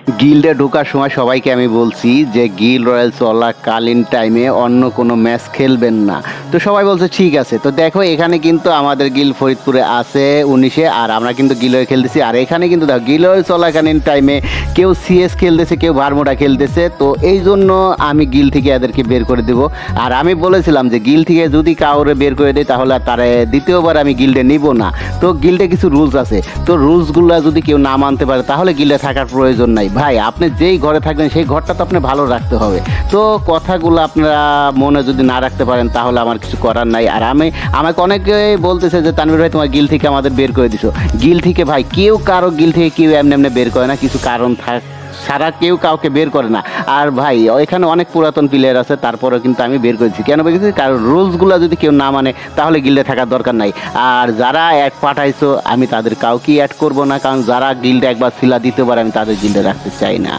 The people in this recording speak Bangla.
গিল্ডে ঢোকার সময় সবাইকে আমি বলছি যে গিল্ড রয়্যাল চলাকালীন টাইমে অন্য কোনো ম্যাচ খেলবেন না। তো সবাই বলছে ঠিক আছে। তো দেখো এখানে কিন্তু আমাদের গিল্ড ফরিদপুরে আছে 19-এ, আর আমরা কিন্তু গিল্ড হয়ে খেলতেছি। আর এখানে কিন্তু দেখো গিল্ড হয়ে চলাকালীন টাইমে কেউ সিএস খেলতেছে, কেউ ভারমোটা খেলতেছে। তো এই জন্য আমি গিল্ড থেকে এদেরকে বের করে দেবো। আর আমি বলেছিলাম যে গিল্ড থেকে যদি কাউরে বের করে দেয় তাহলে তারা দ্বিতীয়বার আমি গিল্ডে নিব না। তো গিল্ডে কিছু রুলস আছে, তো রুলসগুলো যদি কেউ না মানতে পারে তাহলে গিল্ডে থাকার প্রয়োজন নাই। ভাই আপনি যেই ঘরে থাকবেন সেই ঘরটা তো আপনি ভালো রাখতে হবে। তো কথাগুলো আপনারা মনে যদি না রাখতে পারেন তাহলে আমার কিছু করার নাই। আর আমাকে অনেকে বলতেছে যে তানভীর ভাই তোমার গিল্ড থেকে আমাদের বের করে দিছো। গিল্ড থেকে ভাই কেউ কারো গিল্ড থেকে কেউ এমনি এমনি বের করে না, কিছু কারণ সারা কেউ কাউকে বের করে না। আর ভাই এখানে অনেক পুরাতন প্লেয়ার আছে, তারপরেও কিন্তু আমি বের করেছি। কেন বের করেছি? কারণ রুলসগুলো যদি কেউ না মানে তাহলে গিল্ডে থাকার দরকার নাই। আর যারা অ্যাড পাঠাইছো আমি তাদের কাউকেই অ্যাড করবো না, কারণ যারা গিল্ডে একবার শিলা দিতে পারে আমি তাদের গিল্ডে রাখতে চাই না।